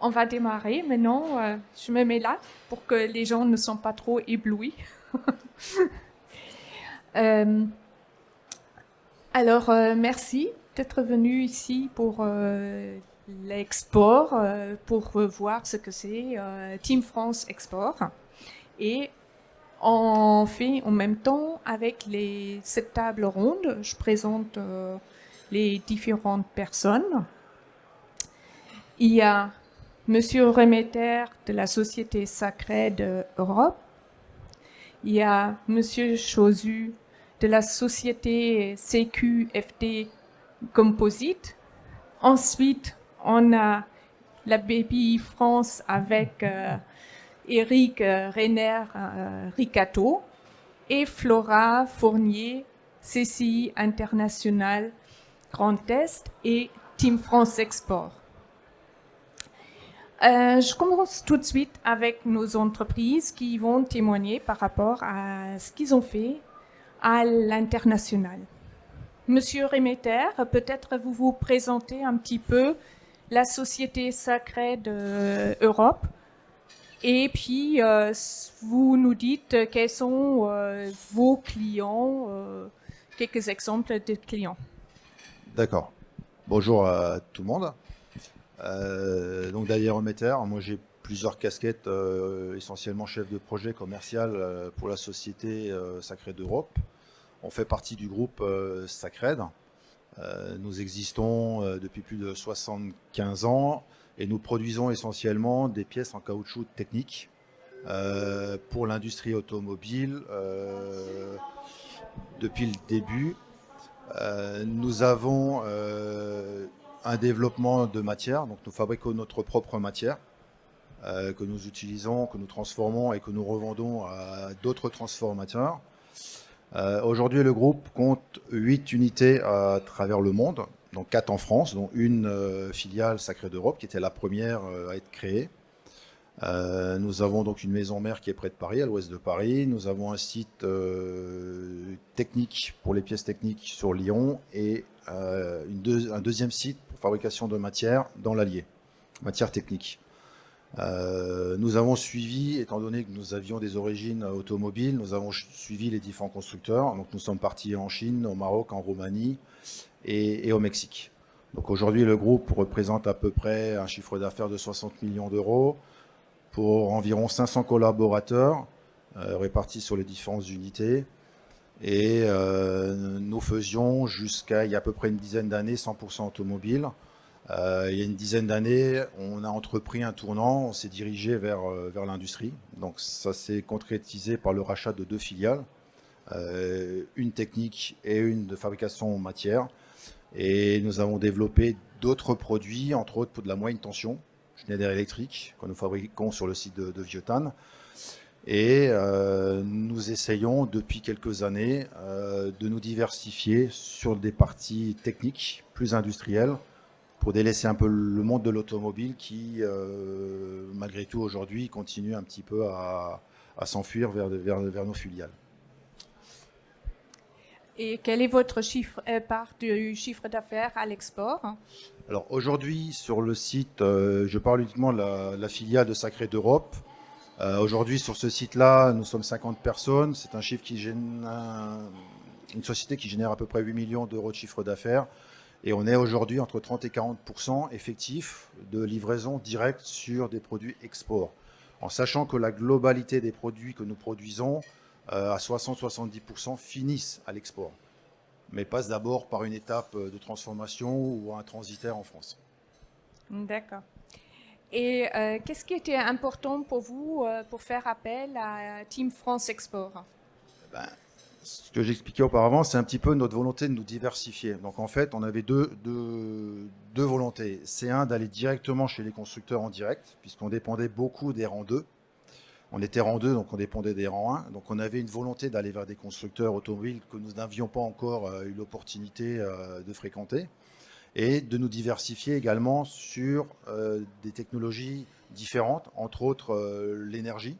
On va démarrer maintenant. Je me mets là pour que les gens ne soient pas trop éblouis. Euh, Merci d'être venu ici pour l'export, pour voir ce que c'est Team France Export. Et on fait en même temps avec cette table ronde. Je présente les différentes personnes. Il y a Monsieur Remeter de la Société Sacrée d'Europe. Il y a Monsieur Chauzu de la Société CQFD Composite. Ensuite, on a la BPI France avec Eric Reiner Ricato et Flora Fournier, CCI International Grand Est et Team France Export. Je commence tout de suite avec nos entreprises qui vont témoigner par rapport à ce qu'ils ont fait à l'international. Monsieur Remeter, peut-être vous présentez un petit peu la Société Sacrée d'Europe et puis vous nous dites quels sont vos clients, quelques exemples de clients. D'accord. Bonjour à tout le monde. Donc Daniel Remeter, moi j'ai plusieurs casquettes, essentiellement chef de projet commercial pour la société Sacred d'Europe. On fait partie du groupe Sacred. Nous existons depuis plus de 75 ans et nous produisons essentiellement des pièces en caoutchouc technique pour l'industrie automobile depuis le début. Nous avons un développement de matière, donc nous fabriquons notre propre matière que nous utilisons, que nous transformons et que nous revendons à d'autres transformateurs. Aujourd'hui, le groupe compte 8 unités à travers le monde, donc 4 en France, dont une filiale Sacrée d'Europe qui était la première à être créée. Nous avons donc une maison mère qui est près de Paris, à l'ouest de Paris. Nous avons un site technique pour les pièces techniques sur Lyon et un deuxième site pour fabrication de matière dans l'Allier, matière technique. Nous avons suivi, étant donné que nous avions des origines automobiles, nous avons suivi les différents constructeurs. Donc nous sommes partis en Chine, au Maroc, en Roumanie et au Mexique. Donc aujourd'hui, le groupe représente à peu près un chiffre d'affaires de 60 millions d'euros pour environ 500 collaborateurs répartis sur les différentes unités. Et nous faisions jusqu'à il y a à peu près une dizaine d'années 100% automobile. Il y a une dizaine d'années, on a entrepris un tournant, on s'est dirigé vers l'industrie. Donc ça s'est concrétisé par le rachat de 2 filiales, une technique et une de fabrication matière. Et nous avons développé d'autres produits, entre autres pour de la moyenne tension, Schneider Electric, que nous fabriquons sur le site de Vieuxtemps. Et nous essayons depuis quelques années de nous diversifier sur des parties techniques plus industrielles pour délaisser un peu le monde de l'automobile qui, malgré tout aujourd'hui, continue un petit peu à s'enfuir vers nos filiales. Et quel est votre part du chiffre d'affaires à l'export? Alors aujourd'hui, sur le site, je parle uniquement de la filiale de Sacré d'Europe. Aujourd'hui, sur ce site-là, nous sommes 50 personnes. C'est un chiffre qui génère une société qui génère à peu près 8 millions d'euros de chiffre d'affaires. Et on est aujourd'hui entre 30 et 40% effectif de livraison directe sur des produits export. En sachant que la globalité des produits que nous produisons, à 60-70%, finissent à l'export, mais passent d'abord par une étape de transformation ou un transitaire en France. D'accord. Et qu'est-ce qui était important pour vous pour faire appel à Team France Export? Ben, ce que j'expliquais auparavant, c'est un petit peu notre volonté de nous diversifier. Donc en fait, on avait deux volontés. C'est un, d'aller directement chez les constructeurs en direct, puisqu'on dépendait beaucoup des rangs 2. On était rang 2, donc on dépendait des rangs 1. Donc on avait une volonté d'aller vers des constructeurs automobiles que nous n'avions pas encore eu l'opportunité de fréquenter. Et de nous diversifier également sur des technologies différentes, entre autres l'énergie.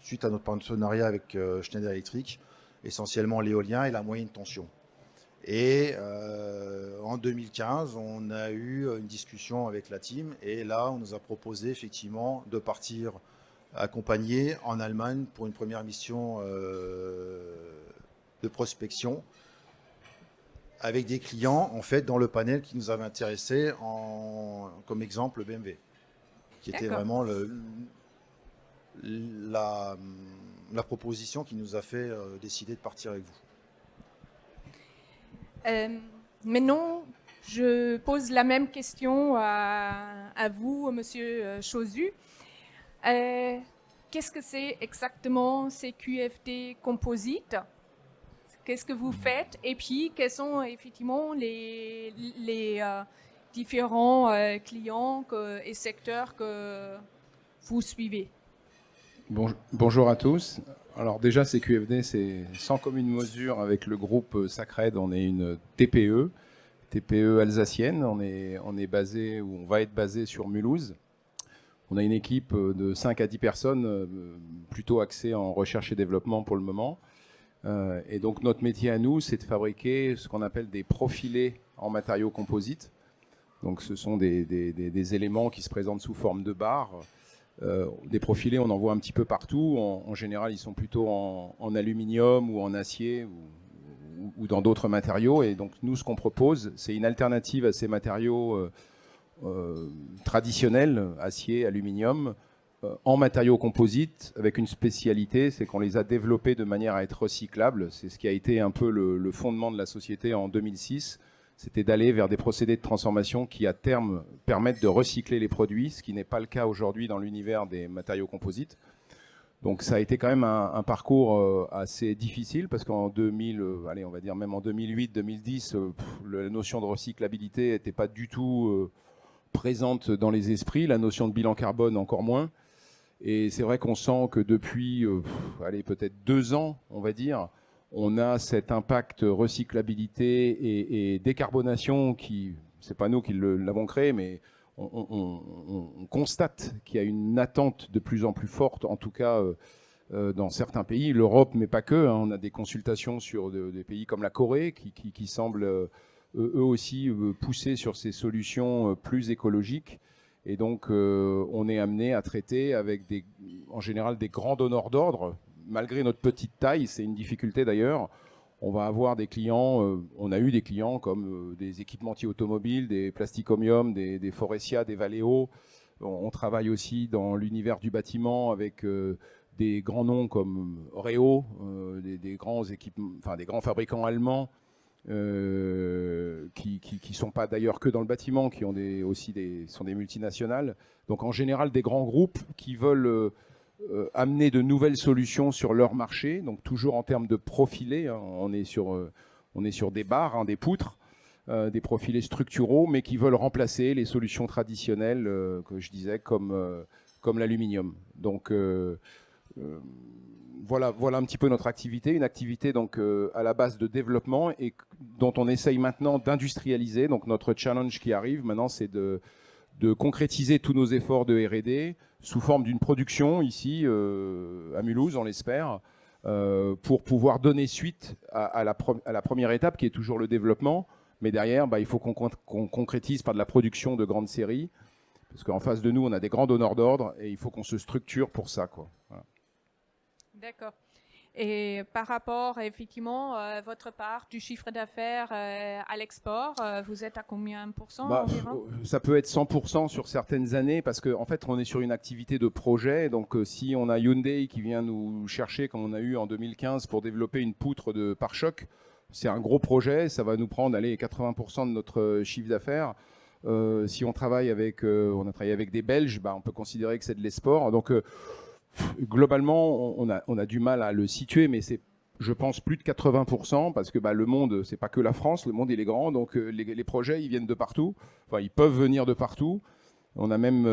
Suite à notre partenariat avec Schneider Electric, essentiellement l'éolien et la moyenne tension. Et en 2015, on a eu une discussion avec la team et là, on nous a proposé effectivement de partir accompagner en Allemagne pour une première mission de prospection avec des clients en fait dans le panel qui nous avait intéressé comme exemple BMW, qui était vraiment la proposition qui nous a fait décider de partir avec vous. Maintenant, je pose la même question à vous, Monsieur Chauzu. Qu'est-ce que c'est exactement ces QFD composites? Qu'est-ce que vous faites? Et puis, quels sont effectivement les différents clients et secteurs que vous suivez? Bonjour à tous. Alors déjà, CQFD, c'est sans commune mesure avec le groupe Sacred. On est une TPE alsacienne. On est basé, ou on va être basé sur Mulhouse. On a une équipe de 5 à 10 personnes, plutôt axée en recherche et développement pour le moment. Et donc notre métier à nous, c'est de fabriquer ce qu'on appelle des profilés en matériaux composites. Donc ce sont des éléments qui se présentent sous forme de barres. Des profilés, on en voit un petit peu partout. En général, ils sont plutôt en aluminium ou en acier ou dans d'autres matériaux. Et donc nous, ce qu'on propose, c'est une alternative à ces matériaux traditionnels, acier, aluminium, en matériaux composites, avec une spécialité, c'est qu'on les a développés de manière à être recyclables. C'est ce qui a été un peu le fondement de la société en 2006. C'était d'aller vers des procédés de transformation qui, à terme, permettent de recycler les produits, ce qui n'est pas le cas aujourd'hui dans l'univers des matériaux composites. Donc ça a été quand même un parcours assez difficile, parce qu'en 2000, allez, on va dire même en 2008-2010, la notion de recyclabilité n'était pas du tout présente dans les esprits, la notion de bilan carbone encore moins. Et c'est vrai qu'on sent que depuis, allez, peut-être 2 ans, on va dire, on a cet impact recyclabilité et décarbonation qui, c'est pas nous qui l'avons créé, mais on constate qu'il y a une attente de plus en plus forte, en tout cas dans certains pays, l'Europe, mais pas que. On a des consultations sur des pays comme la Corée qui semblent eux aussi pousser sur ces solutions plus écologiques. Et donc, on est amené à traiter avec en général des grands donneurs d'ordre. Malgré notre petite taille, c'est une difficulté d'ailleurs. On va avoir des clients, on a eu des clients comme des équipementiers automobiles, des Plasticomium, des Forestia, des Valeo. On travaille aussi dans l'univers du bâtiment avec des grands noms comme Oreo, des grands fabricants allemands. Qui sont pas d'ailleurs que dans le bâtiment, qui ont sont des multinationales. Donc en général des grands groupes qui veulent amener de nouvelles solutions sur leur marché. Donc toujours en termes de profilés, hein, on est sur des barres, des poutres, des profilés structuraux, mais qui veulent remplacer les solutions traditionnelles que je disais comme l'aluminium. Donc voilà un petit peu notre activité, une activité donc à la base de développement et dont on essaye maintenant d'industrialiser. Donc notre challenge qui arrive maintenant, c'est de concrétiser tous nos efforts de R&D sous forme d'une production ici à Mulhouse, on l'espère, pour pouvoir donner suite à la première étape qui est toujours le développement. Mais derrière, il faut qu'on concrétise par de la production de grandes séries, parce qu'en face de nous, on a des grands donneurs d'ordre et il faut qu'on se structure pour ça, quoi. Voilà. D'accord. Et par rapport, effectivement, votre part du chiffre d'affaires à l'export, vous êtes à combien % environ? Ça peut être 100% sur certaines années, parce qu'en fait, on est sur une activité de projet. Donc, si on a Hyundai qui vient nous chercher, comme on a eu en 2015, pour développer une poutre de pare-choc, c'est un gros projet. Ça va nous prendre 80% de notre chiffre d'affaires. Si on travaille on a travaillé avec des Belges, on peut considérer que c'est de l'export. Donc, globalement, on a du mal à le situer, mais c'est, je pense, plus de 80%, parce que le monde, c'est pas que la France, le monde il est grand, donc les projets ils viennent de partout, enfin ils peuvent venir de partout. On a même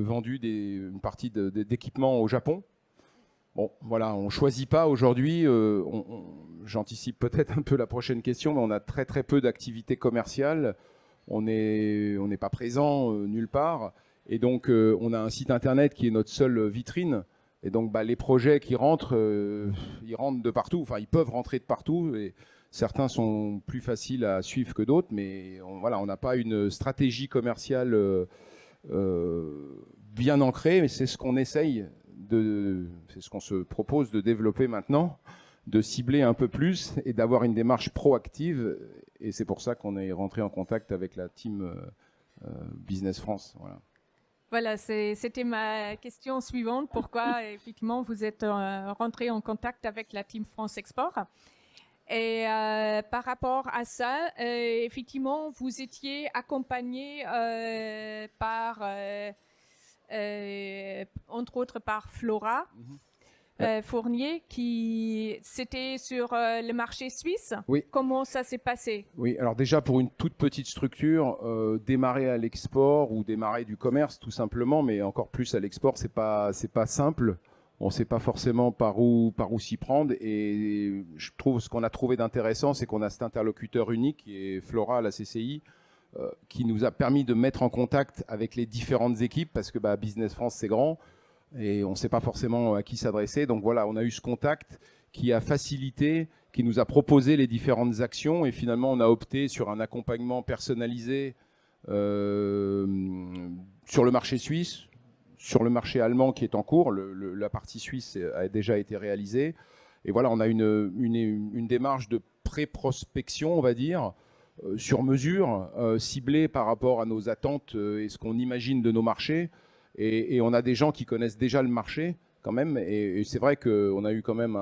vendu une partie d'équipements au Japon. Bon, voilà, on choisit pas aujourd'hui. J'anticipe peut-être un peu la prochaine question, mais on a très très peu d'activités commerciales. On n'est pas présent nulle part. Et donc, on a un site internet qui est notre seule vitrine. Et donc, les projets qui rentrent, ils rentrent de partout. Enfin, ils peuvent rentrer de partout. Et Certains sont plus faciles à suivre que d'autres, mais on n'a pas une stratégie commerciale bien ancrée, mais c'est ce qu'on essaye, c'est ce qu'on se propose de développer maintenant, de cibler un peu plus et d'avoir une démarche proactive. Et c'est pour ça qu'on est rentré en contact avec la team Business France. Voilà. Voilà, c'était ma question suivante. Pourquoi, effectivement, vous êtes rentré en contact avec la Team France Export? Et par rapport à ça, effectivement, vous étiez accompagné par, entre autres, par Flora Fournier, qui c'était sur le marché suisse. Oui. Comment ça s'est passé? Oui, alors déjà pour une toute petite structure, démarrer à l'export ou démarrer du commerce tout simplement, mais encore plus à l'export, c'est pas simple. On ne sait pas forcément par où s'y prendre. Et je trouve ce qu'on a trouvé d'intéressant, c'est qu'on a cet interlocuteur unique qui est Flora, la CCI, qui nous a permis de mettre en contact avec les différentes équipes, parce que Business France c'est grand et on ne sait pas forcément à qui s'adresser. Donc voilà, on a eu ce contact qui a facilité, qui nous a proposé les différentes actions, et finalement on a opté sur un accompagnement personnalisé sur le marché suisse, sur le marché allemand qui est en cours. La partie suisse a déjà été réalisée, et voilà, on a une démarche de pré-prospection, on va dire, sur mesure, ciblée par rapport à nos attentes et ce qu'on imagine de nos marchés, et on a des gens qui connaissent déjà le marché quand même, et c'est vrai qu'on a eu quand même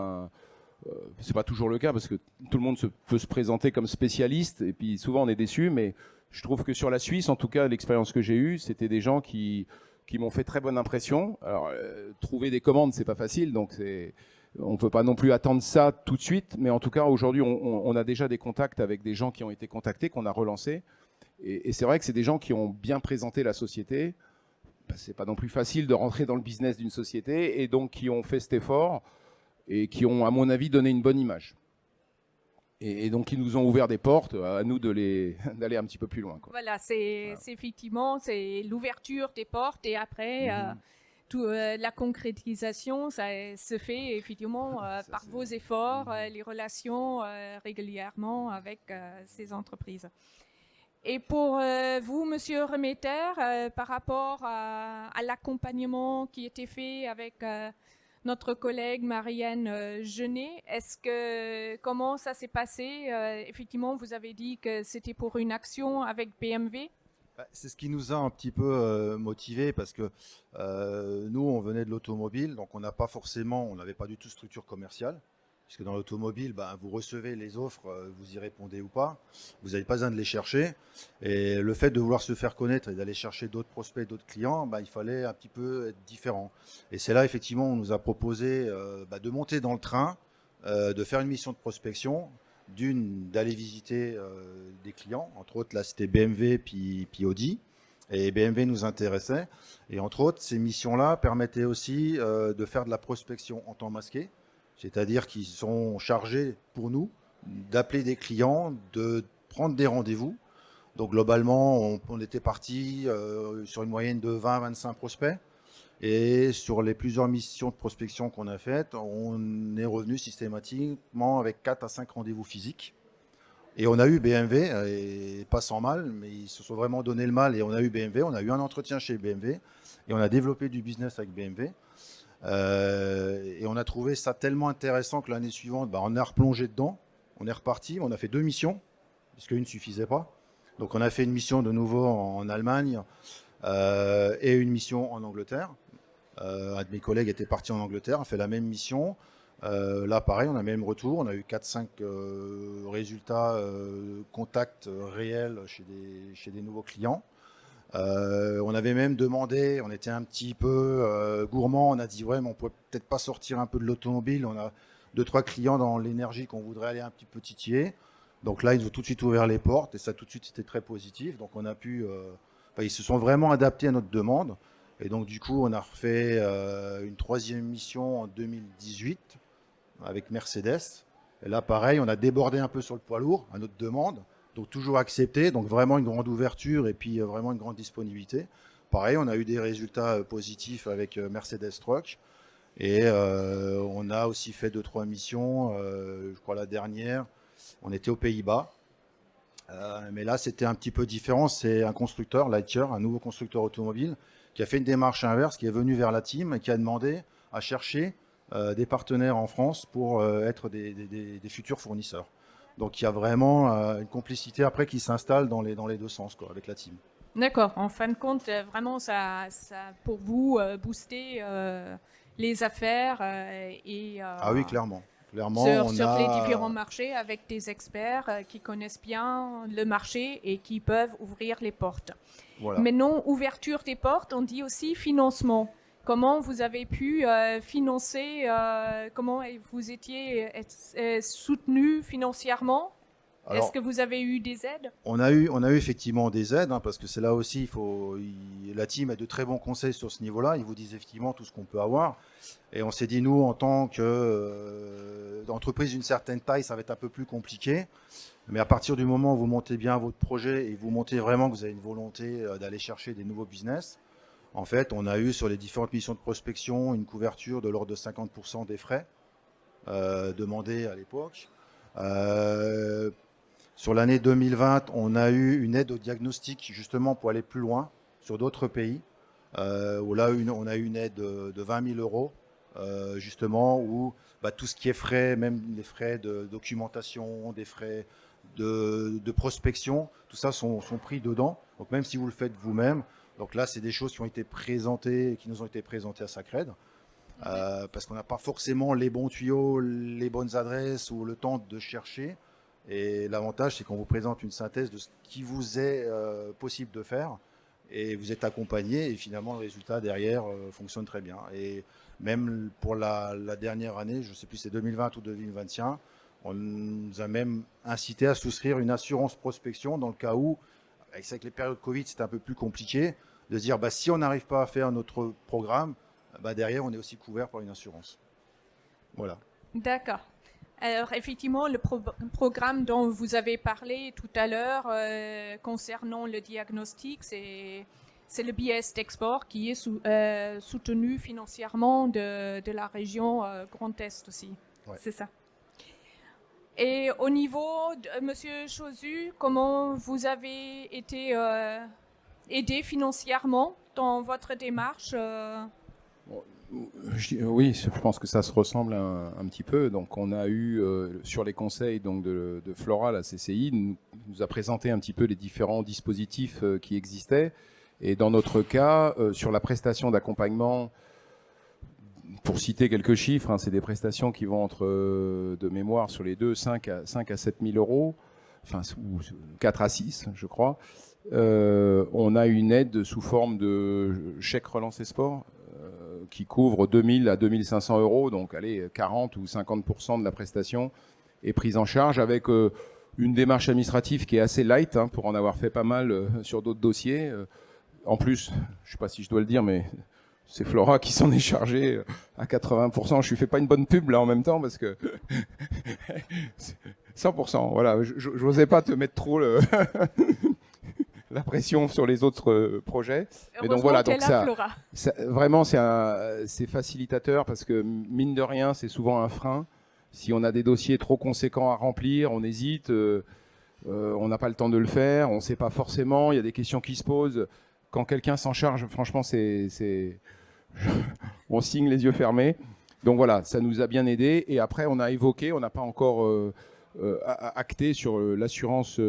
c'est pas toujours le cas parce que tout le monde peut se présenter comme spécialiste et puis souvent on est déçu, mais je trouve que sur la Suisse, en tout cas l'expérience que j'ai eue, c'était des gens qui m'ont fait très bonne impression. Alors trouver des commandes c'est pas facile, donc on peut pas non plus attendre ça tout de suite, mais en tout cas aujourd'hui on a déjà des contacts avec des gens qui ont été contactés, qu'on a relancés, et c'est vrai que c'est des gens qui ont bien présenté la société. C'est pas non plus facile de rentrer dans le business d'une société, et donc qui ont fait cet effort et qui ont, à mon avis, donné une bonne image. Et donc, ils nous ont ouvert des portes, à nous d'aller un petit peu plus loin, quoi. Voilà, c'est effectivement c'est l'ouverture des portes, et après la concrétisation, ça se fait effectivement par vos efforts, les relations régulièrement avec ces entreprises. Et pour vous, Monsieur Remeter, par rapport à l'accompagnement qui était fait avec notre collègue Marianne Genet, comment ça s'est passé? Effectivement, vous avez dit que c'était pour une action avec BMW. C'est ce qui nous a un petit peu motivés, parce que nous, on venait de l'automobile, donc on n'avait pas du tout structure commerciale. Puisque dans l'automobile, vous recevez les offres, vous y répondez ou pas, vous n'avez pas besoin de les chercher. Et le fait de vouloir se faire connaître et d'aller chercher d'autres prospects, d'autres clients, il fallait un petit peu être différent. Et c'est là, effectivement, on nous a proposé de monter dans le train, de faire une mission de prospection, d'aller visiter des clients. Entre autres, là, c'était BMW puis Audi. Et BMW nous intéressait. Et entre autres, ces missions-là permettaient aussi de faire de la prospection en temps masqué. C'est-à-dire qu'ils sont chargés pour nous d'appeler des clients, de prendre des rendez-vous. Donc globalement, on était parti sur une moyenne de 20-25 prospects. Et sur les plusieurs missions de prospection qu'on a faites, on est revenu systématiquement avec 4 à 5 rendez-vous physiques. Et on a eu BMW, et pas sans mal, mais ils se sont vraiment donné le mal. Et on a eu BMW, on a eu un entretien chez BMW, et on a développé du business avec BMW. Et on a trouvé ça tellement intéressant que l'année suivante, on a replongé dedans, on est reparti, on a fait 2 missions, parce qu'une ne suffisait pas. Donc on a fait une mission de nouveau en Allemagne et une mission en Angleterre. Un de mes collègues était parti en Angleterre, a fait la même mission. Là pareil, on a le même retour, on a eu 4-5 résultats, contacts réels chez des nouveaux clients. On avait même demandé, on était un petit peu gourmand, on a dit ouais, mais on pourrait peut-être pas sortir un peu de l'automobile, on a 2-3 clients dans l'énergie qu'on voudrait aller un petit peu titiller. Donc là, ils ont tout de suite ouvert les portes, et ça tout de suite c'était très positif. Donc on a pu, ils se sont vraiment adaptés à notre demande, et donc du coup on a refait une 3e mission en 2018 avec Mercedes. Et là pareil, on a débordé un peu sur le poids lourd à notre demande. Donc toujours accepté, donc vraiment une grande ouverture et puis vraiment une grande disponibilité. Pareil, on a eu des résultats positifs avec Mercedes Truck, et on a aussi fait 2-3 missions, je crois la dernière, On était aux Pays-Bas. Mais là, c'était un petit peu différent. C'est un constructeur, Lightyear, un nouveau constructeur automobile, qui a fait une démarche inverse, qui est venu vers la team et qui a demandé à chercher des partenaires en France pour être des futurs fournisseurs. Donc il y a vraiment une complicité après qui s'installe dans les deux sens, quoi, avec la team. D'accord. En fin de compte, vraiment, ça pour vous booster les affaires et Ah oui, clairement. Clairement, sur les différents marchés avec des experts qui connaissent bien le marché et qui peuvent ouvrir les portes. Voilà. Maintenant, ouverture des portes, on dit aussi financement. Comment vous avez pu financer, comment vous étiez soutenu financièrement? Alors, Est-ce que vous avez eu des aides? on a eu effectivement des aides, hein, parce que c'est là aussi, la team a de très bons conseils sur ce niveau-là. Ils vous disent effectivement tout ce qu'on peut avoir. Et on s'est dit, nous, en tant qu'entreprise d'une certaine taille, ça va être un peu plus compliqué. Mais à partir du moment où vous montez bien votre projet et vous montez vraiment que vous avez une volonté d'aller chercher des nouveaux business, en fait, on a eu sur les différentes missions de prospection une couverture de l'ordre de 50% des frais demandés à l'époque. Sur l'année 2020, on a eu une aide au diagnostic justement pour aller plus loin sur d'autres pays. Où là, on a eu une aide de 20 000 euros, justement, où tout ce qui est frais, même les frais de documentation, des frais de prospection, tout ça sont pris dedans. Donc même si vous le faites vous-même, donc là, c'est des choses qui ont été présentées, qui nous ont été présentées à Sacred, parce qu'on n'a pas forcément les bons tuyaux, les bonnes adresses ou le temps de chercher. Et l'avantage, c'est qu'on vous présente une synthèse de ce qui vous est possible de faire. Et vous êtes accompagné et finalement le résultat derrière fonctionne très bien. Et même pour la dernière année, je ne sais plus si c'est 2020 ou 2021, on nous a même incité à souscrire une assurance prospection dans le cas où, avec les périodes Covid, c'est un peu plus compliqué, de se dire si on n'arrive pas à faire notre programme, derrière on est aussi couvert par une assurance. Voilà. D'accord. Alors effectivement, le programme dont vous avez parlé tout à l'heure concernant le diagnostic, c'est le BS d'export qui est soutenu financièrement de la région Grand Est aussi. Ouais. C'est ça. Et au niveau de Monsieur Chauzu, comment vous avez été aidé financièrement dans votre démarche Oui, je pense que ça se ressemble un petit peu. Donc, on a eu sur les conseils donc de Flora, la CCI, nous a présenté un petit peu les différents dispositifs qui existaient. Et dans notre cas, sur la prestation d'accompagnement, pour citer quelques chiffres, c'est des prestations qui vont entre, de mémoire sur les deux, 5 à 7 000 euros, enfin, ou 4 à 6, je crois. On a une aide sous forme de chèque relance et sport qui couvre 2 000 à 2 500 euros, donc allez, 40 ou 50% de la prestation est prise en charge avec une démarche administrative qui est assez light, pour en avoir fait pas mal sur d'autres dossiers. En plus, je ne sais pas si je dois le dire, mais c'est Flora qui s'en est chargée à 80%. Je ne fais pas une bonne pub là en même temps parce que 100%. Voilà, je n'osais pas te mettre trop la pression sur les autres projets. Et donc voilà, donc ça vraiment c'est facilitateur parce que mine de rien, c'est souvent un frein. Si on a des dossiers trop conséquents à remplir, on hésite, on n'a pas le temps de le faire, on ne sait pas forcément, il y a des questions qui se posent. Quand quelqu'un s'en charge, franchement, on signe les yeux fermés. Donc voilà, ça nous a bien aidé. Et après, on a évoqué, on n'a pas encore acté sur l'assurance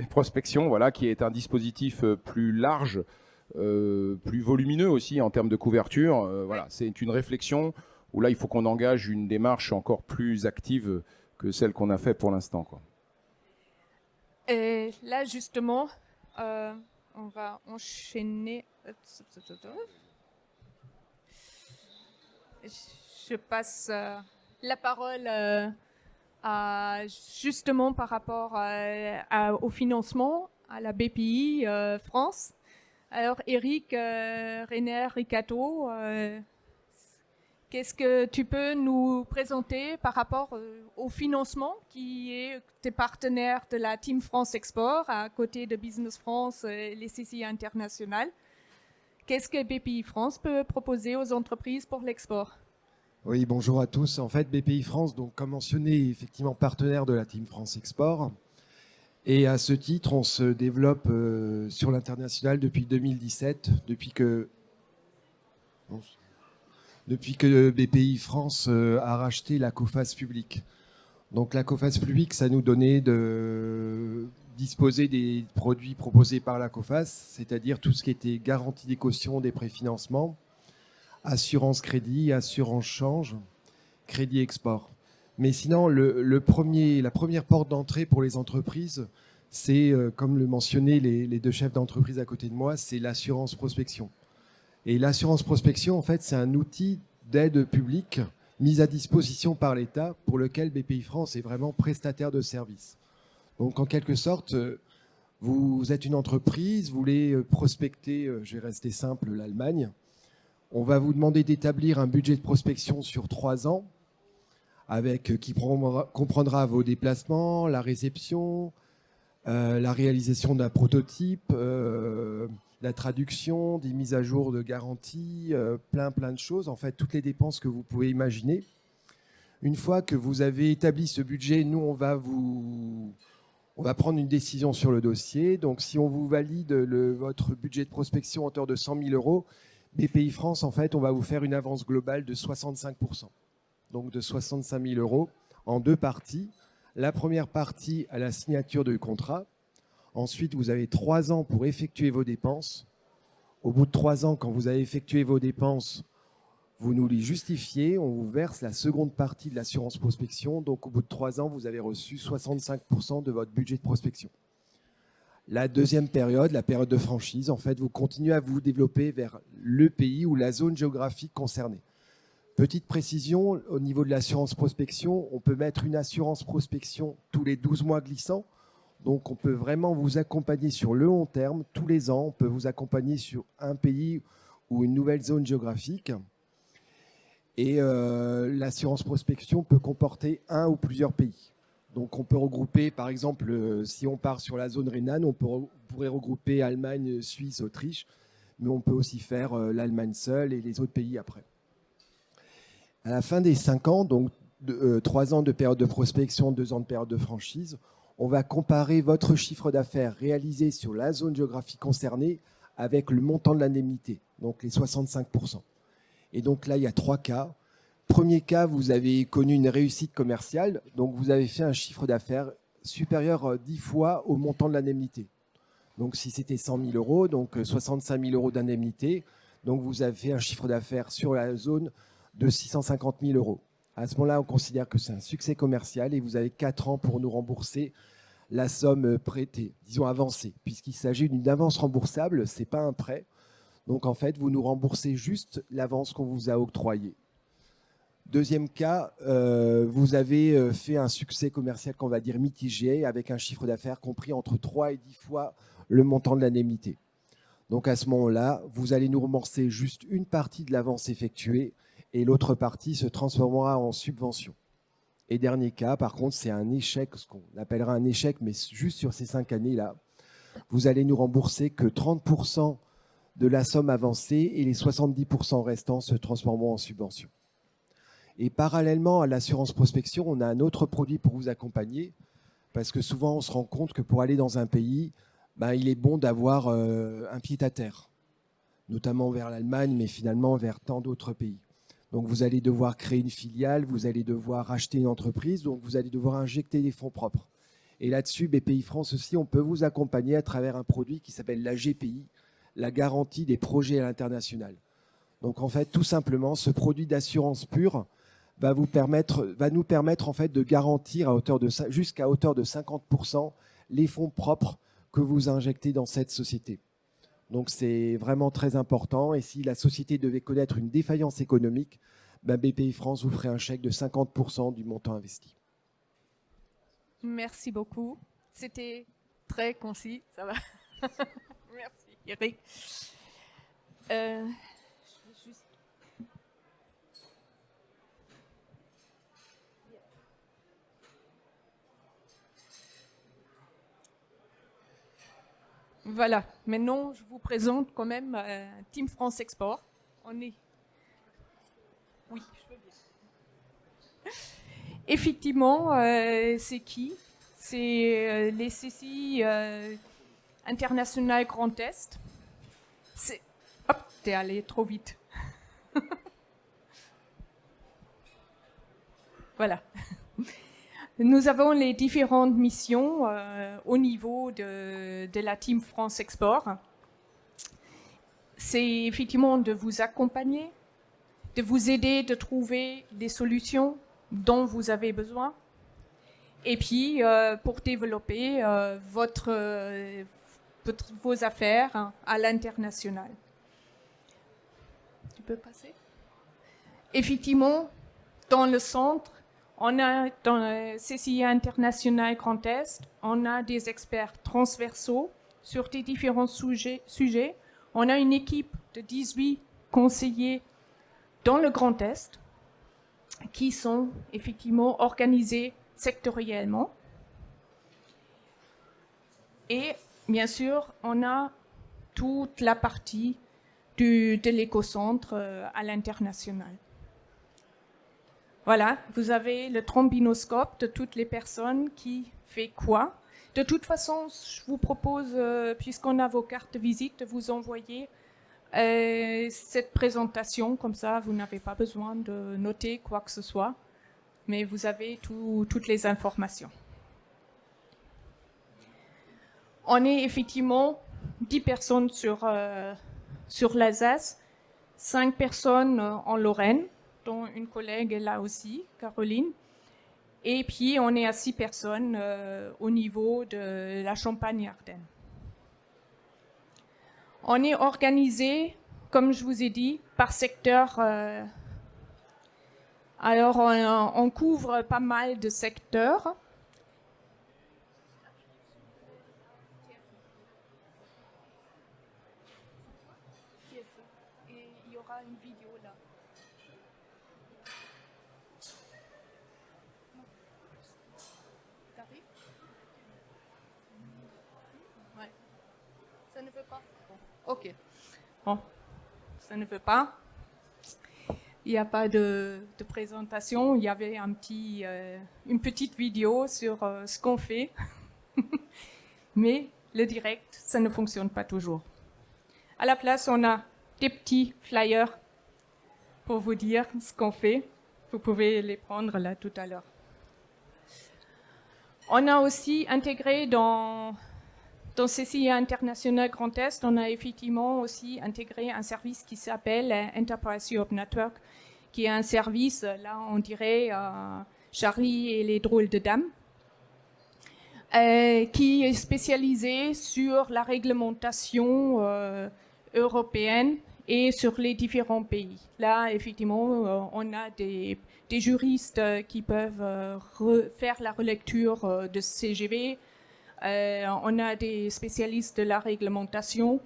prospection, voilà, qui est un dispositif plus large, plus volumineux aussi en termes de couverture. Voilà, c'est une réflexion où là, il faut qu'on engage une démarche encore plus active que celle qu'on a fait pour l'instant, quoi. Et là, justement, on va enchaîner. Je passe la parole justement par rapport au financement à la BPI France. Alors, Eric Reiner Ricato, qu'est-ce que tu peux nous présenter par rapport au financement qui est tes partenaires de la Team France Export à côté de Business France et les CCI internationales? Qu'est-ce que BPI France peut proposer aux entreprises pour l'export? Oui, bonjour à tous. En fait, BPI France, donc, comme mentionné, est effectivement partenaire de la Team France Export. Et à ce titre, on se développe sur l'international depuis 2017, depuis que BPI France a racheté la Coface Publique. Donc la Coface Publique, ça nous donnait de disposer des produits proposés par la Coface, c'est-à-dire tout ce qui était garantie des cautions, des préfinancements, assurance crédit, assurance change, crédit export. Mais sinon, la première porte d'entrée pour les entreprises, c'est, comme le mentionnaient les deux chefs d'entreprise à côté de moi, c'est l'assurance prospection. Et l'assurance prospection, en fait, c'est un outil d'aide publique mis à disposition par l'État pour lequel BPI France est vraiment prestataire de services. Donc, en quelque sorte, vous êtes une entreprise, vous voulez prospecter, je vais rester simple, l'Allemagne. On va vous demander d'établir un budget de prospection sur 3 ans, qui comprendra vos déplacements, la réception, la réalisation d'un prototype, la traduction, des mises à jour de garantie, plein de choses. En fait, toutes les dépenses que vous pouvez imaginer. Une fois que vous avez établi ce budget, nous, on va prendre une décision sur le dossier. Donc, si on vous valide votre budget de prospection à hauteur de 100 000 euros, BPI France, en fait, on va vous faire une avance globale de 65%. Donc, de 65 000 euros en 2 parties. La première partie à la signature du contrat. Ensuite, vous avez 3 ans pour effectuer vos dépenses. Au bout de 3 ans, quand vous avez effectué vos dépenses, vous nous les justifiez. On vous verse la seconde partie de l'assurance prospection. Donc, au bout de 3 ans, vous avez reçu 65% de votre budget de prospection. La deuxième période, la période de franchise, en fait, vous continuez à vous développer vers le pays ou la zone géographique concernée. Petite précision, au niveau de l'assurance prospection, on peut mettre une assurance prospection tous les 12 mois glissants. Donc, on peut vraiment vous accompagner sur le long terme. Tous les ans, on peut vous accompagner sur un pays ou une nouvelle zone géographique. Et l'assurance prospection peut comporter un ou plusieurs pays. Donc, on peut regrouper, par exemple, si on part sur la zone rhénane, on pourrait regrouper Allemagne, Suisse, Autriche. Mais on peut aussi faire l'Allemagne seule et les autres pays après. À la fin des 5 ans, donc 3 ans de période de prospection, 2 ans de période de franchise, on va comparer votre chiffre d'affaires réalisé sur la zone géographique concernée avec le montant de l'indemnité, donc les 65%. Et donc là, il y a 3 cas. Premier cas, vous avez connu une réussite commerciale, donc vous avez fait un chiffre d'affaires supérieur 10 fois au montant de l'indemnité. Donc si c'était 100 000 euros, donc 65 000 euros d'indemnité, donc vous avez fait un chiffre d'affaires sur la zone de 650 000 euros. À ce moment-là, on considère que c'est un succès commercial et vous avez 4 ans pour nous rembourser la somme prêtée, disons avancée, puisqu'il s'agit d'une avance remboursable, ce n'est pas un prêt. Donc en fait, vous nous remboursez juste l'avance qu'on vous a octroyée. Deuxième cas, vous avez fait un succès commercial qu'on va dire mitigé, avec un chiffre d'affaires compris entre 3 et 10 fois le montant de l'indemnité. Donc à ce moment-là, vous allez nous rembourser juste une partie de l'avance effectuée et l'autre partie se transformera en subvention. Et dernier cas, par contre, c'est un échec, ce qu'on appellera un échec, mais juste sur ces 5 années-là. Vous allez nous rembourser que 30% de la somme avancée et les 70% restants se transformeront en subvention. Et parallèlement à l'assurance prospection, on a un autre produit pour vous accompagner, parce que souvent on se rend compte que pour aller dans un pays, il est bon d'avoir un pied-à-terre, notamment vers l'Allemagne, mais finalement vers tant d'autres pays. Donc vous allez devoir créer une filiale, vous allez devoir racheter une entreprise, donc vous allez devoir injecter des fonds propres. Et là-dessus, BPI France aussi, on peut vous accompagner à travers un produit qui s'appelle la GPI, la garantie des projets à l'international. Donc en fait, tout simplement, ce produit d'assurance pure va nous permettre en fait de garantir jusqu'à hauteur de 50% les fonds propres que vous injectez dans cette société. Donc c'est vraiment très important. Et si la société devait connaître une défaillance économique, BPI France vous ferait un chèque de 50% du montant investi. Merci beaucoup. C'était très concis, ça va. Merci, Eric. Voilà, maintenant je vous présente quand même Team France Export. On est. Oui, je veux bien. Effectivement, c'est qui? C'est les CCI internationales Grand Est. Hop, t'es allé trop vite. Voilà. Nous avons les différentes missions au niveau de la Team France Export. C'est effectivement de vous accompagner, de vous aider de trouver des solutions dont vous avez besoin, et puis pour développer vos affaires à l'international. Tu peux passer? Effectivement, dans le centre, on a dans le CCI International Grand Est, on a des experts transversaux sur des différents sujets. On a une équipe de 18 conseillers dans le Grand Est qui sont effectivement organisés sectoriellement. Et bien sûr, on a toute la partie de l'écocentre à l'international. Voilà, vous avez le trombinoscope de toutes les personnes qui fait quoi. De toute façon, je vous propose, puisqu'on a vos cartes de visite, de vous envoyer cette présentation. Comme ça, vous n'avez pas besoin de noter quoi que ce soit, mais vous avez toutes les informations. On est effectivement 10 personnes sur l'Alsace, 5 personnes en Lorraine, dont une collègue est là aussi, Caroline. Et puis, on est à 6 personnes au niveau de la Champagne-Ardenne. On est organisé, comme je vous ai dit, par secteur. Alors, on couvre pas mal de secteurs. Et il y aura une vidéo là. Ouais. Ça ne veut pas? Bon. Ok. Bon, ça ne veut pas. Il n'y a pas de présentation. Il y avait une petite vidéo sur ce qu'on fait. Mais le direct, ça ne fonctionne pas toujours. À la place, on a des petits flyers pour vous dire ce qu'on fait. Vous pouvez les prendre là tout à l'heure. On a aussi intégré dans CCI International Grand Est, on a effectivement aussi intégré un service qui s'appelle Enterprise Europe Network, qui est un service, là on dirait Charlie et les drôles de dames, qui est spécialisé sur la réglementation européenne et sur les différents pays. Là, effectivement, on a des juristes qui peuvent faire la relecture de CGV. On a des spécialistes de la réglementation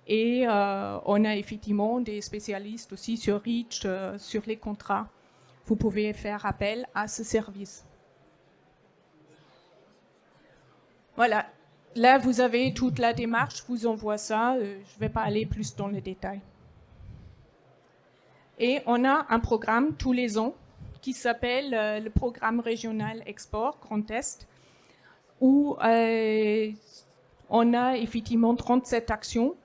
et on a effectivement des spécialistes aussi sur REACH, sur les contrats. Vous pouvez faire appel à ce service. Voilà. Là, vous avez toute la démarche, je vous envoie ça. Je ne vais pas aller plus dans les détails. Et on a un programme tous les ans qui s'appelle le programme régional Export Grand Est, où on a effectivement 37 actions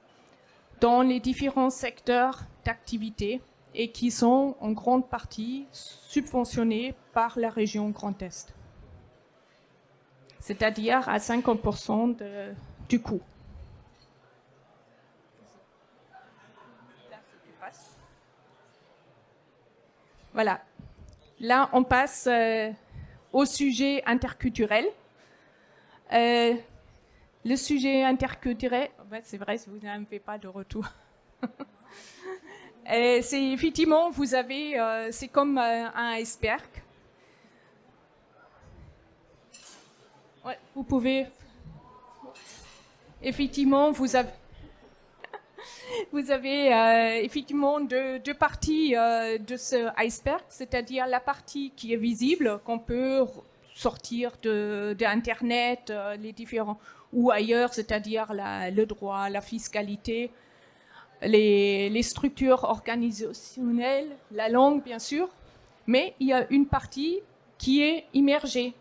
dans les différents secteurs d'activité et qui sont en grande partie subventionnées par la région Grand Est, c'est-à-dire à 50% du coût. Voilà. Là, on passe au sujet interculturel. Le sujet interculturel, ouais, c'est vrai, vous n'avez pas de retour. C'est effectivement, vous avez, c'est comme un iceberg. Ouais, vous pouvez. Effectivement, vous avez effectivement deux parties de ce iceberg, c'est-à-dire la partie qui est visible, qu'on peut sortir d'Internet, les différents, ou ailleurs, c'est-à-dire le droit, la fiscalité, les structures organisationnelles, la langue, bien sûr. Mais il y a une partie qui est immergé,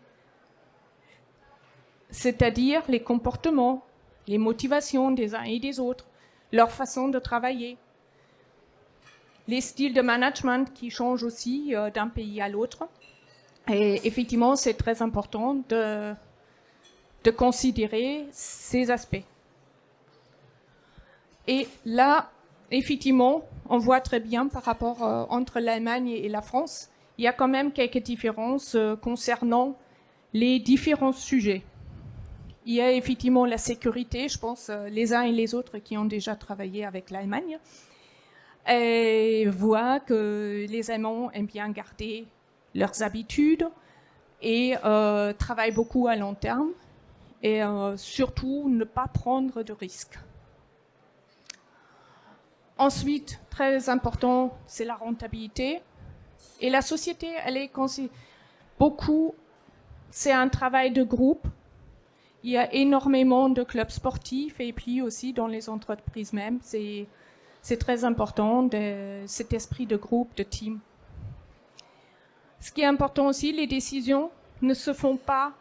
c'est-à-dire les comportements, les motivations des uns et des autres, leur façon de travailler, les styles de management qui changent aussi d'un pays à l'autre. Et effectivement, c'est très important de considérer ces aspects. Et là, effectivement, on voit très bien par rapport entre l'Allemagne et la France, il y a quand même quelques différences concernant les différents sujets. Il y a effectivement la sécurité, je pense, les uns et les autres qui ont déjà travaillé avec l'Allemagne, et voient que les Allemands aiment bien garder leurs habitudes et travaillent beaucoup à long terme, et surtout ne pas prendre de risques. Ensuite, très important, c'est la rentabilité. Et la société, elle est beaucoup, c'est un travail de groupe. Il y a énormément de clubs sportifs et puis aussi dans les entreprises même, c'est très important cet esprit de groupe, de team. Ce qui est important aussi, les décisions ne se font pas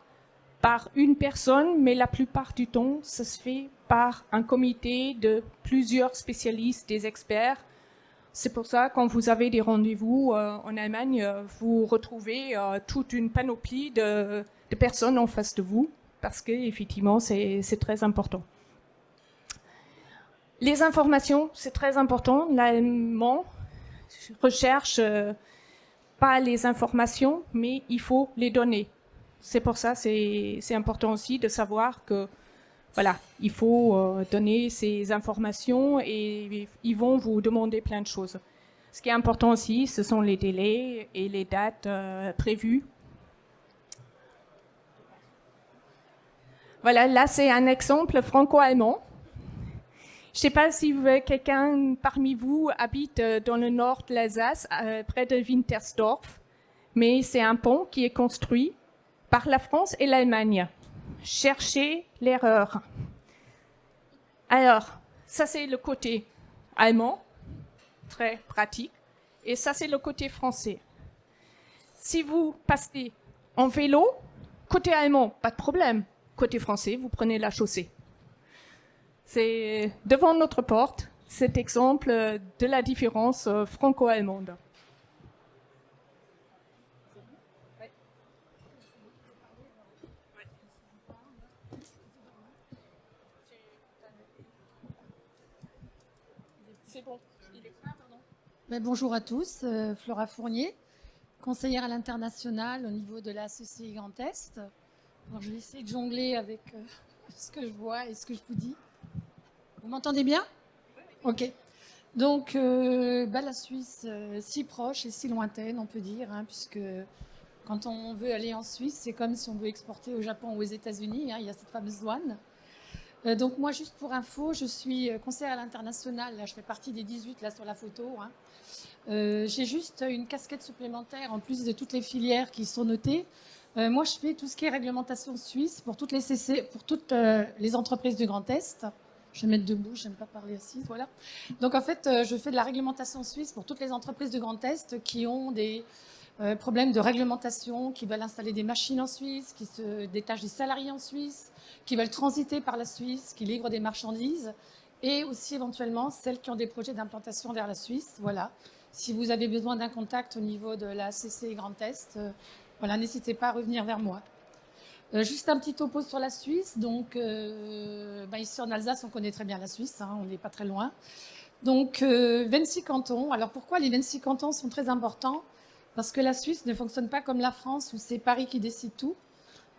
par une personne, mais la plupart du temps, ça se fait par un comité de plusieurs spécialistes, des experts. C'est pour ça, quand vous avez des rendez-vous en Allemagne, vous retrouvez toute une panoplie de personnes en face de vous, parce qu'effectivement, c'est très important. Les informations, c'est très important. L'allemand recherche pas les informations, mais il faut les donner. C'est pour ça, c'est important aussi de savoir que, voilà, il faut donner ces informations et ils vont vous demander plein de choses. Ce qui est important aussi, ce sont les délais et les dates prévues. Voilà, là, c'est un exemple franco-allemand. Je ne sais pas si quelqu'un parmi vous habite dans le nord de l'Alsace, près de Wintersdorf, mais c'est un pont qui est construit par la France et l'Allemagne. Cherchez l'erreur. Alors, ça c'est le côté allemand, très pratique, et ça c'est le côté français. Si vous passez en vélo, côté allemand, pas de problème. Côté français, vous prenez la chaussée. C'est devant notre porte, cet exemple de la différence franco-allemande. C'est bon. Il est prêt, pardon. Bonjour à tous, Flora Fournier, conseillère à l'international au niveau de la CCI Grand Est. Alors, je vais essayer de jongler avec ce que je vois et ce que je vous dis. Vous m'entendez bien? Ok. Donc, la Suisse, si proche et si lointaine, on peut dire, hein, puisque quand on veut aller en Suisse, c'est comme si on veut exporter au Japon ou aux États-Unis. Hein, il y a cette fameuse douane. Donc, moi, juste pour info, je suis conseillère à l'international. Là, je fais partie des 18 là sur la photo. Hein. J'ai juste une casquette supplémentaire en plus de toutes les filières qui sont notées. Moi, je fais tout ce qui est réglementation suisse pour toutes les CC, pour toutes les entreprises du Grand Est. Je vais me mettre debout, je n'aime pas parler assise, voilà. Donc, en fait, je fais de la réglementation suisse pour toutes les entreprises du Grand Est qui ont des problèmes de réglementation, qui veulent installer des machines en Suisse, qui se détachent des salariés en Suisse, qui veulent transiter par la Suisse, qui livrent des marchandises, et aussi éventuellement celles qui ont des projets d'implantation vers la Suisse. Voilà. Si vous avez besoin d'un contact au niveau de la CC Grand Est, voilà, n'hésitez pas à revenir vers moi. Juste un petit topo sur la Suisse. Donc, ici en Alsace, on connaît très bien la Suisse, hein, on n'est pas très loin. Donc, 26 cantons. Alors, pourquoi les 26 cantons sont très importants? Parce que la Suisse ne fonctionne pas comme la France, où c'est Paris qui décide tout.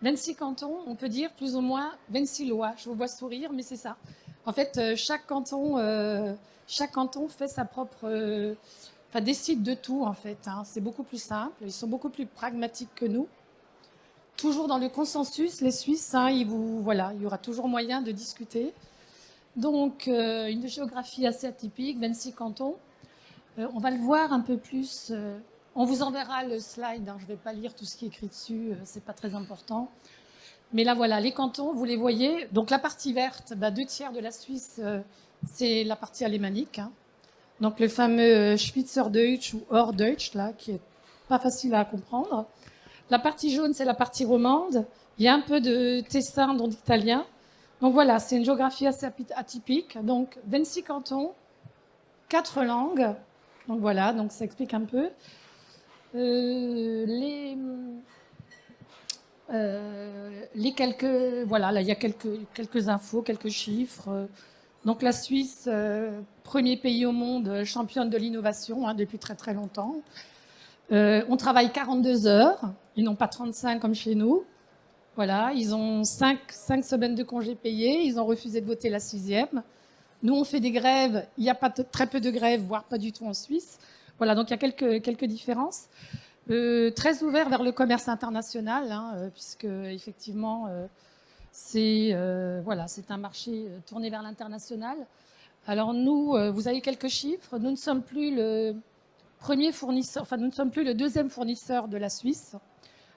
26 cantons, on peut dire plus ou moins 26 lois. Je vous vois sourire, mais c'est ça. En fait, chaque canton fait sa propre... décide de tout, en fait. Hein. C'est beaucoup plus simple. Ils sont beaucoup plus pragmatiques que nous. Toujours dans le consensus, les Suisses, hein, il y aura toujours moyen de discuter. Donc, une géographie assez atypique, 26 cantons. On va le voir un peu plus. On vous enverra le slide. Hein, je ne vais pas lire tout ce qui est écrit dessus, ce n'est pas très important. Mais là, voilà, les cantons, vous les voyez. Donc, la partie verte, 2/3 de la Suisse, c'est la partie alémanique. Hein. Donc, le fameux Schweizerdeutsch ou Hochdeutsch, là, qui est pas facile à comprendre. La partie jaune, c'est la partie romande. Il y a un peu de tessin, donc d'italien. Donc voilà, c'est une géographie assez atypique. Donc 26 cantons, 4 langues. Donc voilà, donc ça explique un peu. Les quelques, voilà, là il y a quelques infos, quelques chiffres. Donc la Suisse, premier pays au monde, championne de l'innovation depuis très très longtemps. On travaille 42 heures, ils n'ont pas 35 comme chez nous. Voilà, ils ont 5 semaines de congés payés, ils ont refusé de voter la 6e. Nous, on fait des grèves, il n'y a pas très peu de grèves, voire pas du tout en Suisse. Voilà, donc il y a quelques différences. Très ouvert vers le commerce international, puisque effectivement, c'est un marché tourné vers l'international. Alors nous, vous avez quelques chiffres. Nous ne sommes plus le premier fournisseur, enfin nous ne sommes plus le deuxième fournisseur de la Suisse.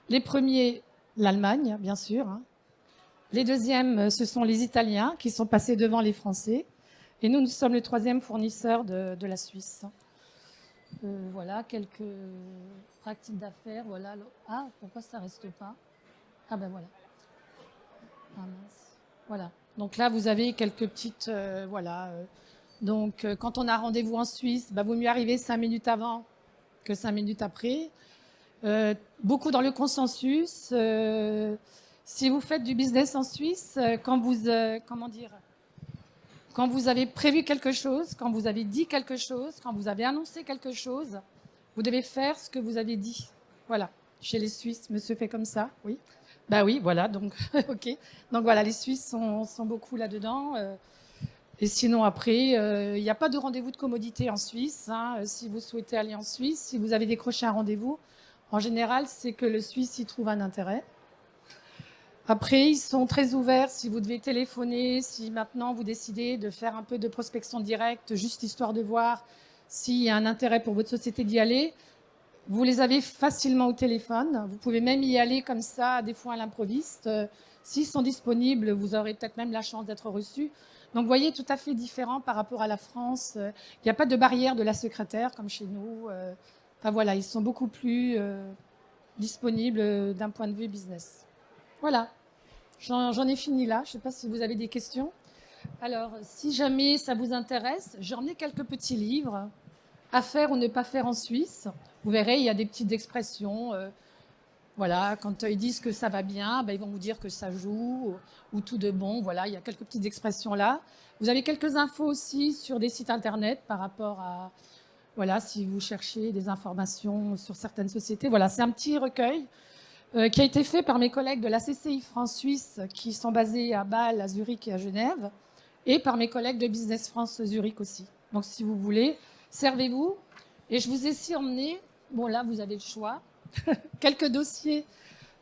Les premiers, l'Allemagne, bien sûr. Les deuxièmes, ce sont les Italiens qui sont passés devant les Français. Et nous sommes le troisième fournisseur de la Suisse. Voilà, quelques pratiques d'affaires. Voilà. Ah, pourquoi ça ne reste pas? Ah ben voilà. Ah mince. Voilà. Donc là, vous avez quelques petites... Donc, quand on a rendez-vous en Suisse, vaut mieux arriver 5 minutes avant que 5 minutes après. Beaucoup dans le consensus. Si vous faites du business en Suisse, quand vous avez prévu quelque chose, quand vous avez dit quelque chose, quand vous avez annoncé quelque chose, vous devez faire ce que vous avez dit. Voilà. Chez les Suisses, monsieur fait comme ça, oui. Bah oui, voilà. Donc, ok. Donc voilà, les Suisses sont beaucoup là-dedans. Et sinon, après, il n'y a pas de rendez-vous de commodité en Suisse. Si vous souhaitez aller en Suisse, si vous avez décroché un rendez-vous, en général, c'est que le Suisse y trouve un intérêt. Après, ils sont très ouverts si vous devez téléphoner, si maintenant vous décidez de faire un peu de prospection directe, juste histoire de voir s'il y a un intérêt pour votre société d'y aller. Vous les avez facilement au téléphone. Vous pouvez même y aller comme ça, des fois à l'improviste. S'ils sont disponibles, vous aurez peut-être même la chance d'être reçus. Donc, vous voyez, tout à fait différent par rapport à la France. Il n'y a pas de barrière de la secrétaire comme chez nous. Enfin, voilà, ils sont beaucoup plus disponibles d'un point de vue business. Voilà, j'en ai fini là. Je ne sais pas si vous avez des questions. Alors, si jamais ça vous intéresse, j'ai emmené quelques petits livres à faire ou ne pas faire en Suisse. Vous verrez, il y a des petites expressions. Voilà, quand ils disent que ça va bien, ils vont vous dire que ça joue ou tout de bon. Voilà, il y a quelques petites expressions là. Vous avez quelques infos aussi sur des sites internet par rapport à, voilà, si vous cherchez des informations sur certaines sociétés. Voilà, c'est un petit recueil qui a été fait par mes collègues de la CCI France-Suisse qui sont basés à Bâle, à Zurich et à Genève, et par mes collègues de Business France Zurich aussi. Donc, si vous voulez, servez-vous. Et je vous ai aussi emmené, bon là, vous avez le choix, quelques dossiers.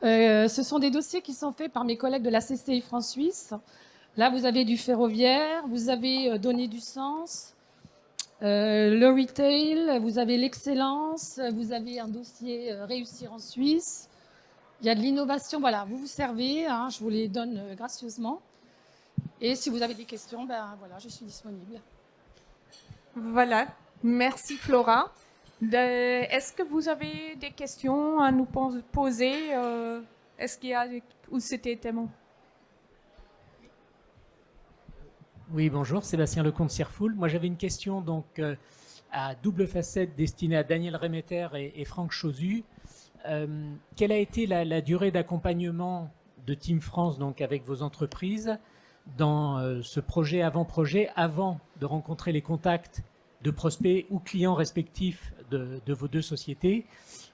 Ce sont des dossiers qui sont faits par mes collègues de la CCI France-Suisse. Là, vous avez du ferroviaire, vous avez donné du sens, le retail, vous avez l'excellence, vous avez un dossier réussir en Suisse. Il y a de l'innovation. Voilà, vous vous servez, je vous les donne gracieusement. Et si vous avez des questions, voilà, je suis disponible. Voilà, merci Flora. Est-ce que vous avez des questions à nous poser? Est-ce qu'il y a ou c'était tellement? Oui, bonjour, Sébastien Lecomte-Sirfoul. Moi, j'avais une question donc à double facette destinée à Daniel Remeter et Franck Chauzu. Quelle a été la durée d'accompagnement de Team France donc avec vos entreprises dans ce projet avant-projet, avant de rencontrer les contacts de prospects ou clients respectifs de vos deux sociétés?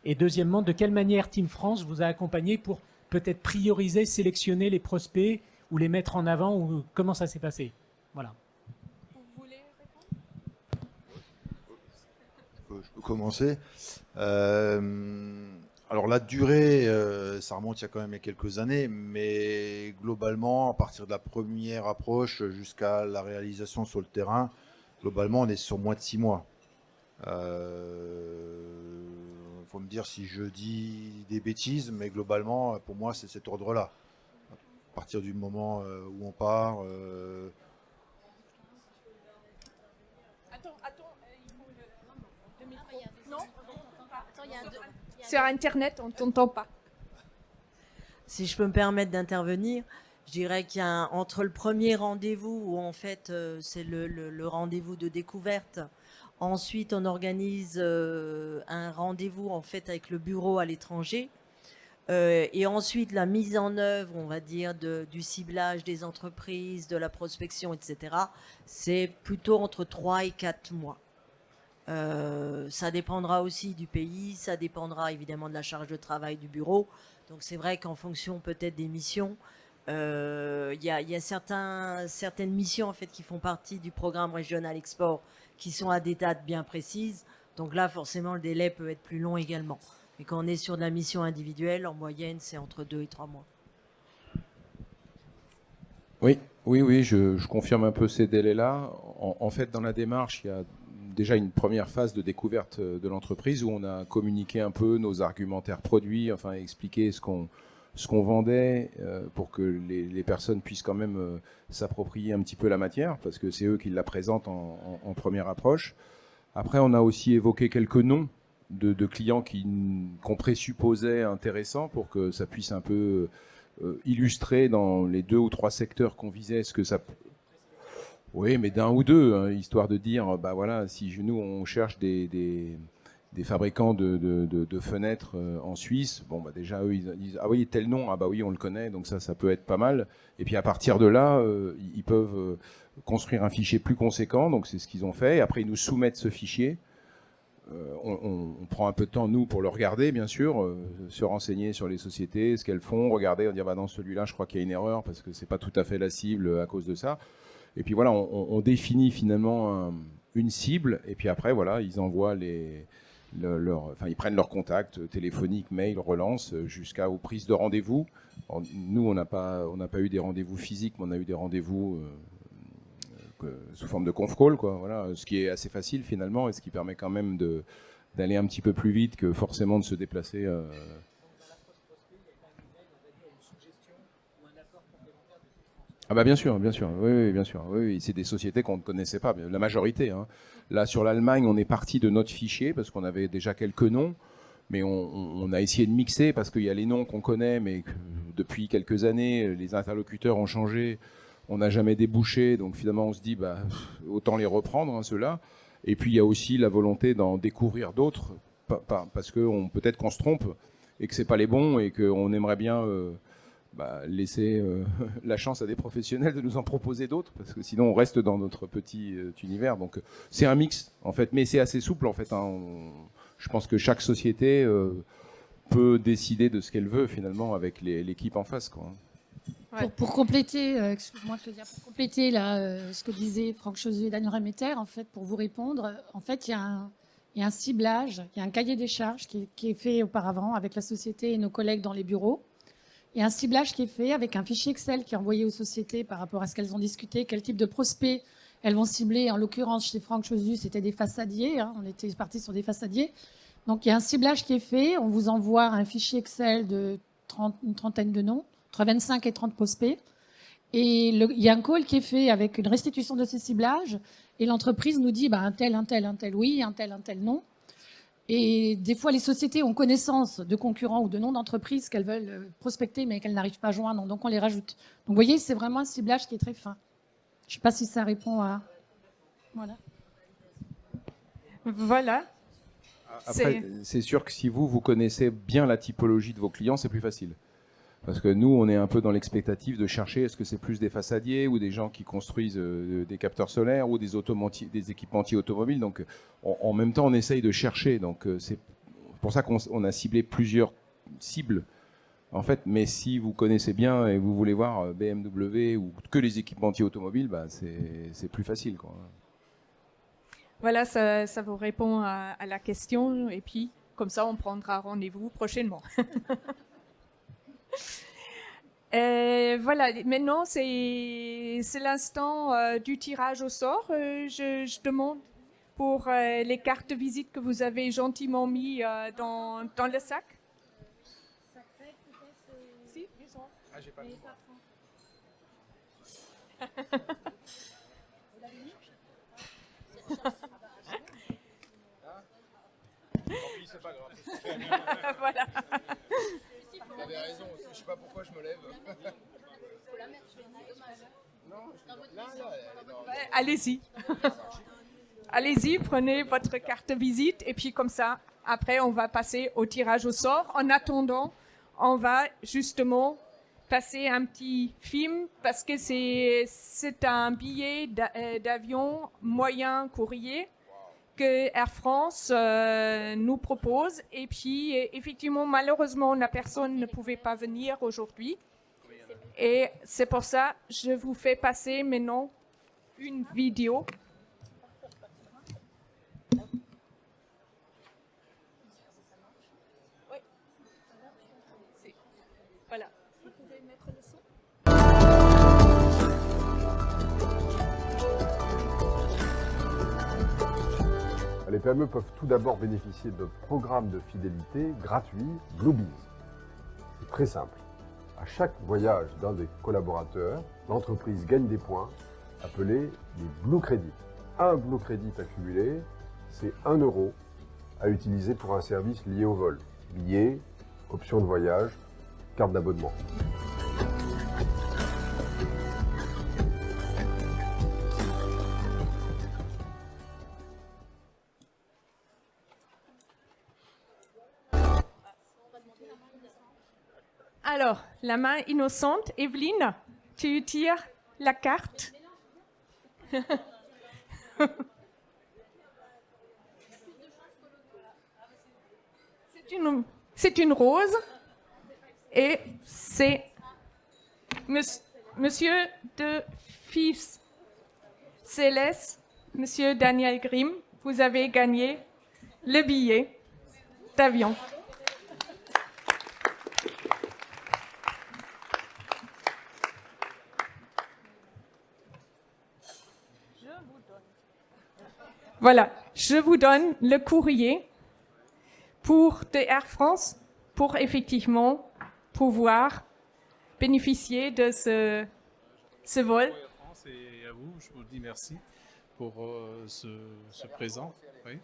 Et deuxièmement, de quelle manière Team France vous a accompagné pour peut-être prioriser, sélectionner les prospects ou les mettre en avant, ou comment ça s'est passé? Voilà. Vous voulez répondre? Je peux commencer. Alors la durée, ça remonte il y a quand même quelques années, mais globalement, à partir de la première approche jusqu'à la réalisation sur le terrain, globalement, on est sur moins de 6 mois. Faut me dire si je dis des bêtises, mais globalement, pour moi, c'est cet ordre-là. À partir du moment où on part... Sur Internet, on ne t'entend pas. Si je peux me permettre d'intervenir, je dirais qu'il y a entre le premier rendez-vous où en fait c'est le rendez-vous de découverte. Ensuite, on organise un rendez-vous en fait avec le bureau à l'étranger. Et ensuite, la mise en œuvre, on va dire, du ciblage des entreprises, de la prospection, etc. C'est plutôt entre 3 et 4 mois. Ça dépendra aussi du pays, ça dépendra évidemment de la charge de travail du bureau. Donc c'est vrai qu'en fonction peut-être des missions, il y a certaines missions en fait qui font partie du programme régional export qui sont à des dates bien précises. Donc là, forcément, le délai peut être plus long également. Mais quand on est sur de la mission individuelle, en moyenne, c'est entre 2 et 3 mois. Oui, je confirme un peu ces délais-là. En fait, dans la démarche, il y a déjà une première phase de découverte de l'entreprise où on a communiqué un peu nos argumentaires produits, enfin expliqué ce qu'on vendait pour que les personnes puissent quand même s'approprier un petit peu la matière, parce que c'est eux qui la présentent en première approche. Après, on a aussi évoqué quelques noms de clients qu'on présupposait intéressants pour que ça puisse un peu illustrer dans les 2 ou 3 secteurs qu'on visait ce que ça... Oui, mais d'un ou deux, hein, histoire de dire, bah voilà, si nous on cherche des fabricants de fenêtres en Suisse, bon bah déjà eux ils disent ah oui tel nom, ah bah oui on le connaît, donc ça peut être pas mal. Et puis à partir de là, ils peuvent construire un fichier plus conséquent, donc c'est ce qu'ils ont fait. Et après ils nous soumettent ce fichier. On prend un peu de temps nous pour le regarder, bien sûr, se renseigner sur les sociétés, ce qu'elles font, regarder, on dit bah dans celui-là je crois qu'il y a une erreur parce que c'est pas tout à fait la cible à cause de ça. Et puis voilà, on définit finalement une cible, et puis après, voilà, ils envoient ils prennent leurs contacts téléphoniques, mail, relance, jusqu'aux prises de rendez-vous. Nous, on n'a pas eu des rendez-vous physiques, mais on a eu des rendez-vous sous forme de conf call, quoi. Voilà, ce qui est assez facile finalement, et ce qui permet quand même d'aller un petit peu plus vite que forcément de se déplacer. Ah bah bien sûr, oui, bien sûr. Oui, c'est des sociétés qu'on ne connaissait pas, la majorité. Hein. Là, sur l'Allemagne, on est parti de notre fichier parce qu'on avait déjà quelques noms, mais on a essayé de mixer parce qu'il y a les noms qu'on connaît, mais que depuis quelques années, les interlocuteurs ont changé, on n'a jamais débouché, donc finalement on se dit, bah, autant les reprendre, hein, ceux-là. Et puis il y a aussi la volonté d'en découvrir d'autres, parce que peut-être qu'on se trompe et que c'est pas les bons et qu'on aimerait bien... laisser la chance à des professionnels de nous en proposer d'autres, parce que sinon on reste dans notre petit univers. Donc c'est un mix en fait, mais c'est assez souple en fait. Hein. Je pense que chaque société peut décider de ce qu'elle veut finalement avec l'équipe en face, quoi. Ouais. Pour compléter, excuse-moi Claudia, pour compléter là, ce que disaient Franck Chauzu et Daniel Remeter, en fait, pour vous répondre, en fait, il y a un ciblage, il y a un cahier des charges qui est fait auparavant avec la société et nos collègues dans les bureaux. Il y a un ciblage qui est fait avec un fichier Excel qui est envoyé aux sociétés par rapport à ce qu'elles ont discuté, quel type de prospects elles vont cibler. En l'occurrence, chez Franck Chauzu, c'était des façadiers. Hein, on était parti sur des façadiers. Donc, il y a un ciblage qui est fait. On vous envoie un fichier Excel de une trentaine de noms, entre 25 et 30 prospects. Et il y a un call qui est fait avec une restitution de ces ciblages. Et l'entreprise nous dit un tel oui, un tel non. Et des fois, les sociétés ont connaissance de concurrents ou de noms d'entreprises qu'elles veulent prospecter, mais qu'elles n'arrivent pas à joindre, donc on les rajoute. Donc vous voyez, c'est vraiment un ciblage qui est très fin. Je ne sais pas si ça répond à... Voilà. Voilà. Après, c'est sûr que si vous connaissez bien la typologie de vos clients, c'est plus facile. Parce que nous, on est un peu dans l'expectative de chercher, est-ce que c'est plus des façadiers ou des gens qui construisent des capteurs solaires ou des équipementiers automobiles. Donc, en même temps, on essaye de chercher. Donc, c'est pour ça qu'on a ciblé plusieurs cibles, en fait. Mais si vous connaissez bien et vous voulez voir BMW ou que les équipementiers automobiles, c'est plus facile, quoi. Voilà, ça vous répond à la question. Et puis, comme ça, on prendra rendez-vous prochainement. Voilà, maintenant c'est l'instant du tirage au sort. Je demande pour les cartes de visite que vous avez gentiment mis dans le sac. Si, ah, j'ai pas le droit. C'est pas grave. Voilà. Vous avez raison aussi, je sais pas pourquoi je Allez-y. Allez-y, prenez votre carte de visite et puis comme ça, après, on va passer au tirage au sort. En attendant, on va justement passer un petit film parce que c'est un billet d'avion moyen courrier que Air France nous propose. Et puis, effectivement, malheureusement, la personne ne pouvait pas venir aujourd'hui. Et c'est pour ça que je vous fais passer maintenant une vidéo. Oui. Voilà. Vous pouvez mettre le son. Les PME peuvent tout d'abord bénéficier de programmes de fidélité gratuits Bluebees. C'est très simple. À chaque voyage d'un des collaborateurs, l'entreprise gagne des points appelés des Blue Credits. Un Blue Credit accumulé, c'est 1 € à utiliser pour un service lié au vol. Billets, options de voyage, carte d'abonnement. Alors, la main innocente, Evelyne, tu tires la carte. C'est une rose et c'est Monsieur de Fils Céleste, Monsieur Daniel Grimm, vous avez gagné le billet d'avion. Voilà, je vous donne le courrier de Air France pour effectivement pouvoir bénéficier de ce vol. Air France et à vous, je vous dis merci pour ce présent. Oui.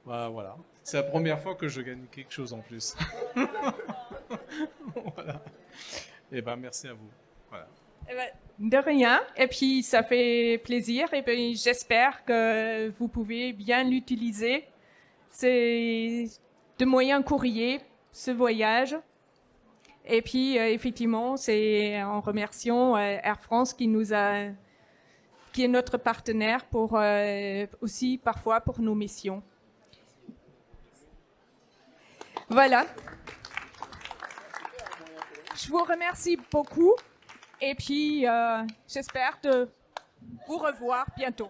Voilà. C'est la première fois que je gagne quelque chose en plus. Voilà. Et ben merci à vous. Voilà. De rien, et puis ça fait plaisir, et puis j'espère que vous pouvez bien l'utiliser. C'est de moyens courriers, ce voyage. Et puis effectivement, c'est en remerciant Air France qui est notre partenaire pour aussi parfois pour nos missions. Voilà. Je vous remercie beaucoup. Et puis, j'espère de vous revoir bientôt.